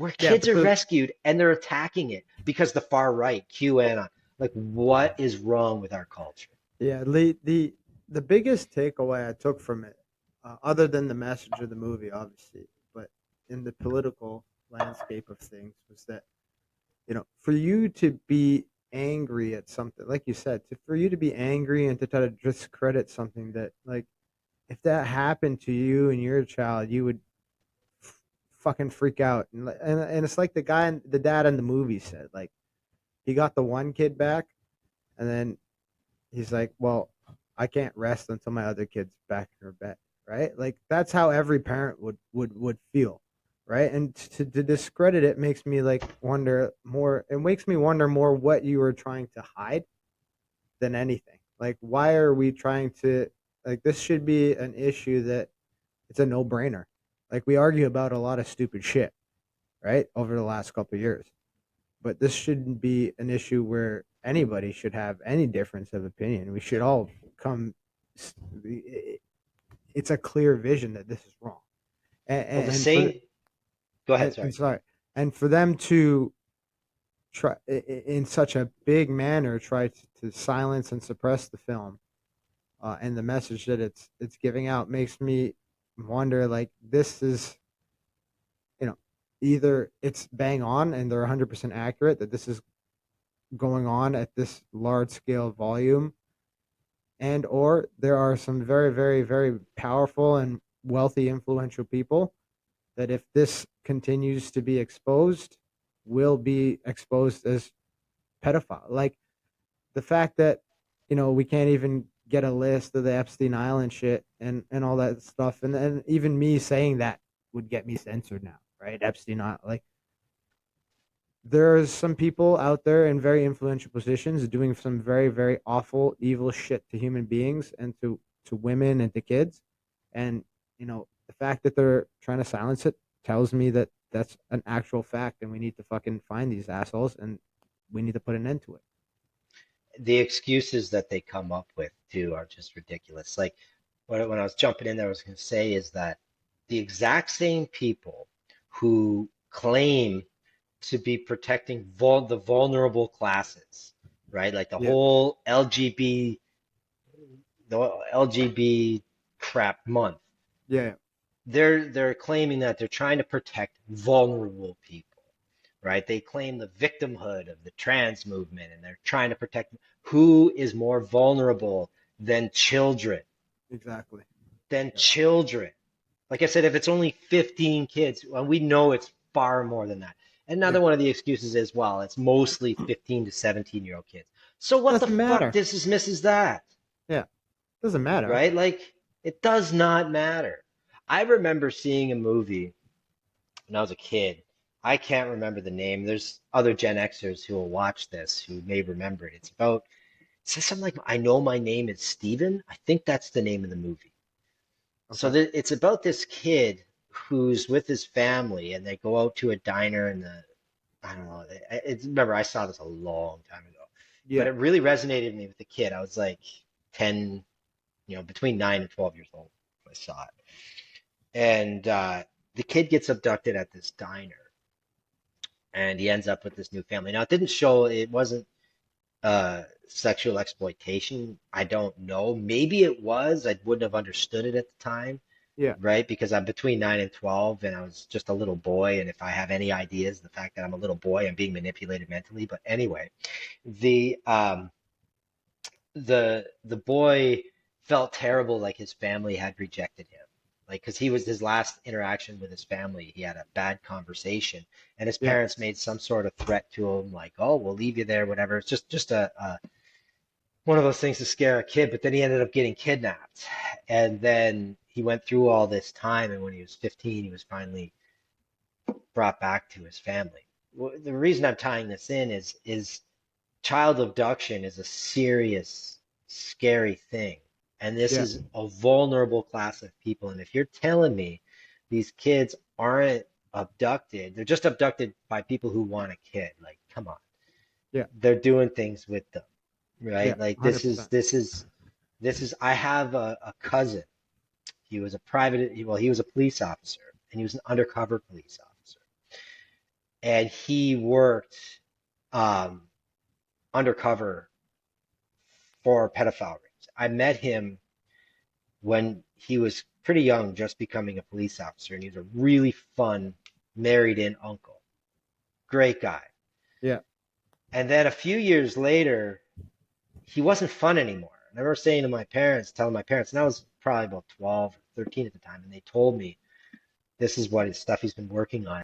where Yeah, kids but are rescued and they're attacking it because the far right, QAnon. Like, what is wrong with our culture? the biggest takeaway I took from it, other than the message of the movie, obviously, but in the political landscape of things, was that for you to be angry at something, like you said, for you to be angry and to try to discredit something that, like, if that happened to you and you're a child, you would fucking freak out. And it's like the dad in the movie said, like, he got the one kid back, and then he's like, well, I can't rest until my other kid's back in her bed, right? Like, that's how every parent would feel, right? And to discredit it makes me like wonder more. It makes me wonder more what you were trying to hide than anything. Like, why are we trying to, like, this should be an issue that it's a no brainer. Like, we argue about a lot of stupid shit, right, over the last couple of years, but this shouldn't be an issue where anybody should have any difference of opinion. We should all come. It's a clear vision that this is wrong, Well, the and for same. Go ahead. and Sorry. sorry, and for them to try in such a big manner try to silence and suppress the film, and the message that it's giving out makes me wonder. Like, this is, you know, either it's bang on and they're 100% accurate that this is going on at this large scale volume, and or there are some very, very, very powerful and wealthy influential people that, if this continues to be exposed, will be exposed as pedophile. Like, the fact that we can't even get a list of the Epstein Island shit and all that stuff, and even me saying that would get me censored now, right? Epstein Island, like, there's some people out there in very influential positions doing some very, very awful, evil shit to human beings and to women and to kids. And, the fact that they're trying to silence it tells me that that's an actual fact, and we need to fucking find these assholes, and we need to put an end to it. The excuses that they come up with too are just ridiculous. Like when I was jumping in there, I was going to say is that the exact same people who claim to be protecting the vulnerable classes, right? Like the Yeah. whole LGB crap month. Yeah. They're claiming that they're trying to protect vulnerable people, right? They claim the victimhood of the trans movement, and they're trying to protect who is more vulnerable than children, Exactly. than Yeah. children. Like I said, if it's only 15 kids, well, we know it's far more than that. Another Yeah. one of the excuses is, well, it's mostly 15 to 17-year-old kids. So what the Doesn't fuck matter. dismisses that, Yeah. Doesn't matter. right? Like, it does not matter. I remember seeing a movie when I was a kid. I can't remember the name. There's other Gen Xers who will watch this who may remember it. It says something like, I know my name is Steven. I think that's the name of the movie. So Okay. it's about this kid who's with his family and they go out to a diner and I don't know. Remember, I saw this a long time ago, but Yeah. it really resonated with me with the kid. I was like 10, between 9 and 12 years old when I saw it. And the kid gets abducted at this diner and he ends up with this new family. Now, it wasn't sexual exploitation. I don't know. Maybe it was. I wouldn't have understood it at the time, Yeah. right? Because I'm between 9 and 12 and I was just a little boy. And if I have any ideas, the fact that I'm a little boy, I'm being manipulated mentally. But anyway, the um, the boy felt terrible, like his family had rejected him, like because he was his last interaction with his family, he had a bad conversation and his Yeah. parents made some sort of threat to him, like, oh, we'll leave you there, whatever. It's just a one of those things to scare a kid. But then he ended up getting kidnapped, and then he went through all this time, and when he was 15 he was finally brought back to his family. The reason I'm tying this in is child abduction is a serious, scary thing. And this Yeah. is a vulnerable class of people. And if you're telling me these kids aren't abducted, they're just abducted by people who want a kid, like, come on. Yeah. They're doing things with them, Yeah. right? Like, this is 100%. this is this is I have a cousin. He was a private, well, he was a police officer and he was an undercover police officer. and he worked um, undercover for pedophile rings. I met him when he was pretty young, just becoming a police officer, and he's a really fun, married in uncle. Great guy. Yeah. And then a few years later, he wasn't fun anymore. I remember saying to my parents, telling my parents, and I was probably about 12 or 13 at the time, and they told me this is what his stuff he's been working on.